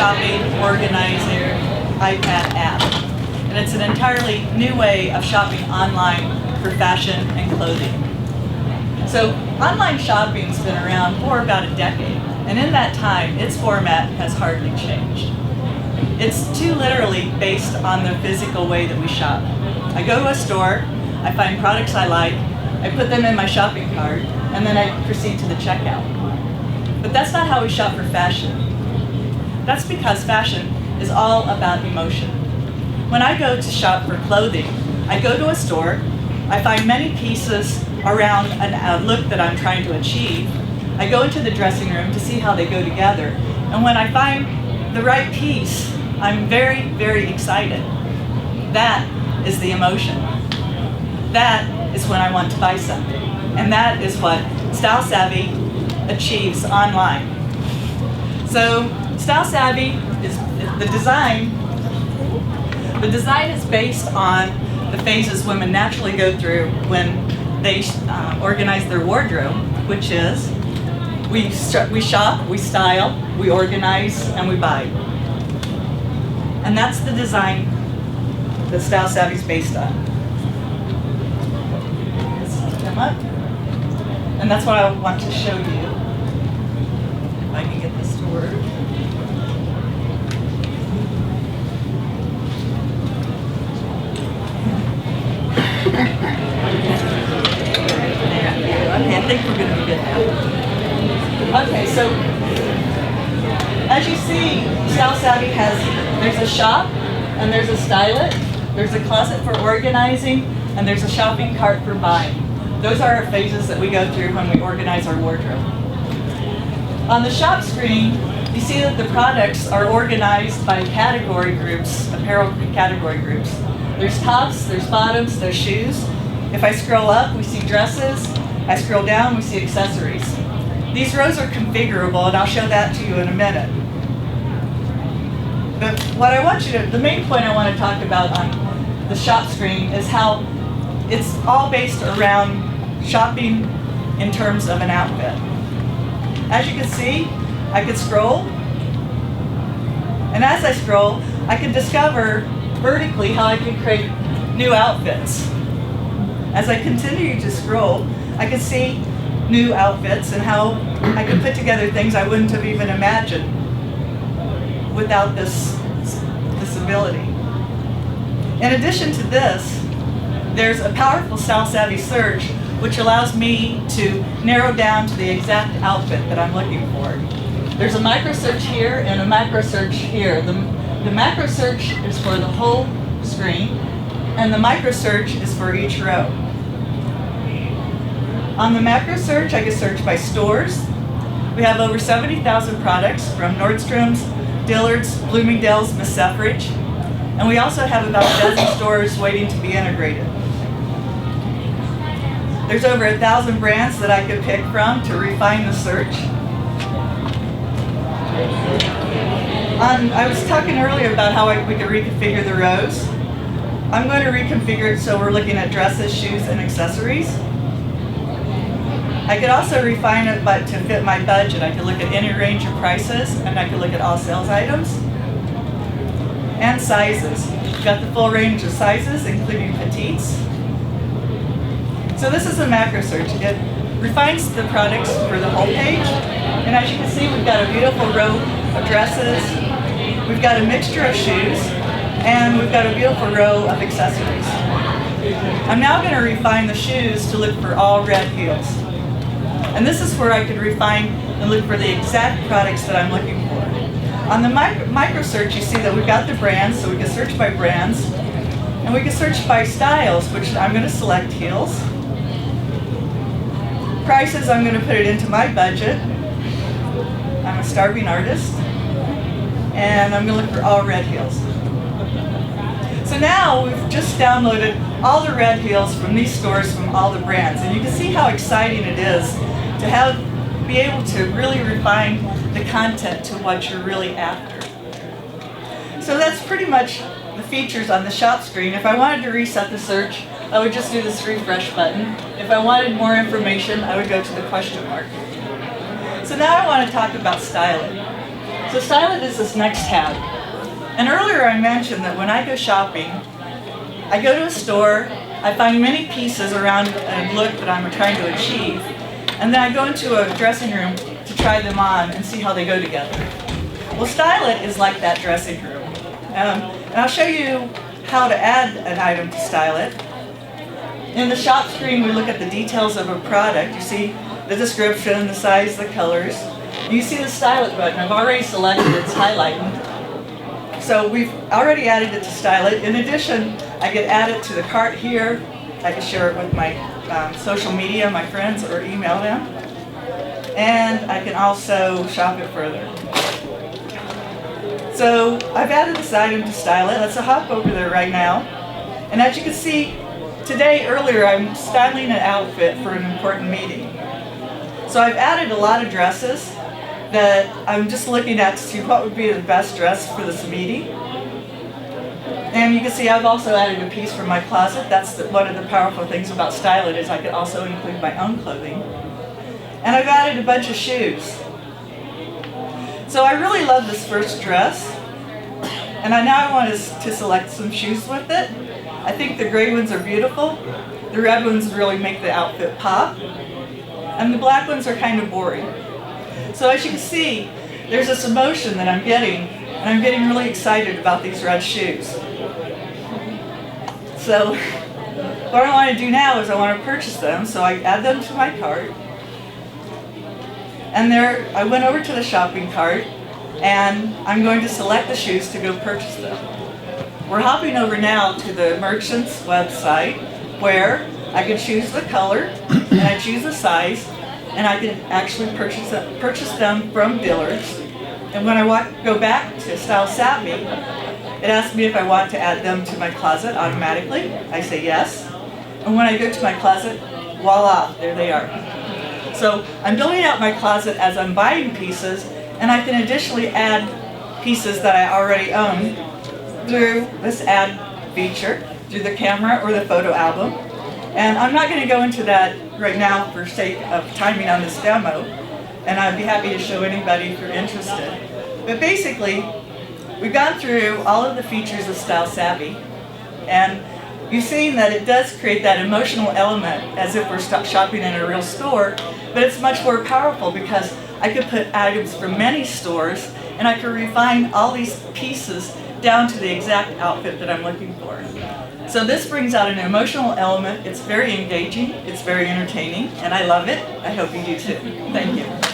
shopping organizer iPad app. And it's an entirely new way of shopping online for fashion and clothing. So online shopping's been around for about a decade, and in that time, its format has hardly changed. It's too literally based on the physical way that we shop. I go to a store, I find products I like, I put them in my shopping cart, and then I proceed to the checkout. But that's not how we shop for fashion. That's because fashion is all about emotion. When I go to shop for clothing, I go to a store, I find many pieces around a look that I'm trying to achieve. I go into the dressing room to see how they go together. And when I find the right piece, I'm very, very excited. That is the emotion. That is when I want to buy something. And that is what Style Savvy achieves online. So Style Savvy is the design. The design is based on the phases women naturally go through when they organize their wardrobe, which is we shop, we style, we organize, and we buy. And that's the design that Style Savvy is based on. Let's come up. And that's what I want to show you. If I can get this to work. Okay, I think we're going to be good now. Okay, so as you see, Style Savvy there's a shop, and there's a stylet, there's a closet for organizing, and there's a shopping cart for buying. Those are our phases that we go through when we organize our wardrobe. On the shop screen, you see that the products are organized by category groups, apparel category groups. There's tops, there's bottoms, there's shoes. If I scroll up, we see dresses. I scroll down, we see accessories. These rows are configurable, and I'll show that to you in a minute. But what I want you to, the main point I want to talk about on the shop screen is how it's all based around shopping in terms of an outfit. As you can see, I could scroll, and as I scroll, I can discover vertically how I can create new outfits. As I continue to scroll, I can see new outfits and how I can put together things I wouldn't have even imagined without this ability. In addition to this, there's a powerful Style Savvy search which allows me to narrow down to the exact outfit that I'm looking for. There's a micro search here and a macro search here. The macro search is for the whole screen, and the micro search is for each row. On the macro search, I can search by stores. We have over 70,000 products from Nordstrom's, Dillard's, Bloomingdale's, Miss Selfridge, and we also have about a dozen stores waiting to be integrated. There's over 1,000 brands that I could pick from to refine the search. I was talking earlier about how we could reconfigure the rows. I'm going to reconfigure it so we're looking at dresses, shoes, and accessories. I could also refine it to fit my budget. I could look at any range of prices, and I could look at all sales items. And sizes. We've got the full range of sizes, including petites. So this is a macro search. It refines the products for the whole page. And as you can see, we've got a beautiful row of dresses. We've got a mixture of shoes. And we've got a beautiful row of accessories. I'm now going to refine the shoes to look for all red heels. And this is where I could refine and look for the exact products that I'm looking for. On the micro search, you see that we've got the brands, so we can search by brands. And we can search by styles, which I'm going to select heels. Prices, I'm going to put it into my budget. I'm a starving artist. And I'm going to look for all red heels. So now we've just downloaded all the red heels from these stores from all the brands. And you can see how exciting it is to be able to really refine the content to what you're really after. So that's pretty much the features on the shop screen. If I wanted to reset the search, I would just do this refresh button. If I wanted more information, I would go to the question mark. So now I want to talk about styling. So Style It is this next tab. And earlier I mentioned that when I go shopping, I go to a store, I find many pieces around a look that I'm trying to achieve, and then I go into a dressing room to try them on and see how they go together. Well, Style It is like that dressing room. And I'll show you how to add an item to Style It. In the shop screen, we look at the details of a product. You see the description, the size, the colors. You see the Style It button. I've already selected it, it's highlighted. So we've already added it to Style It. In addition, I can add it to the cart here. I can share it with my social media, my friends, or email them. And I can also shop it further. So I've added this item to Style It. Let's hop over there right now. And as you can see, earlier, I'm styling an outfit for an important meeting. So I've added a lot of dresses that I'm just looking at to see what would be the best dress for this meeting. And you can see I've also added a piece from my closet. That's one of the powerful things about Style It, is I can also include my own clothing. And I've added a bunch of shoes. So I really love this first dress. And now I want to select some shoes with it. I think the gray ones are beautiful. The red ones really make the outfit pop. And the black ones are kind of boring. So as you can see, there's this emotion that I'm getting, and I'm getting really excited about these red shoes. So what I want to do now is I want to purchase them, so I add them to my cart. And there, I went over to the shopping cart, and I'm going to select the shoes to go purchase them. We're hopping over now to the merchant's website, where I can choose the color, and I choose the size, and I can actually purchase them from Dillard's. And when I go back to Style Savvy, it asks me if I want to add them to my closet automatically. I say yes. And when I go to my closet, voila, there they are. So I'm building out my closet as I'm buying pieces, and I can additionally add pieces that I already own through this add feature, through the camera or the photo album. And I'm not going to go into that right now for sake of timing on this demo, and I'd be happy to show anybody if you're interested. But basically, we've gone through all of the features of Style Savvy, and you've seen that it does create that emotional element as if we're shopping in a real store, but it's much more powerful because I could put items from many stores, and I could refine all these pieces down to the exact outfit that I'm looking for. So this brings out an emotional element. It's very engaging, it's very entertaining, and I love it. I hope you do too. Thank you.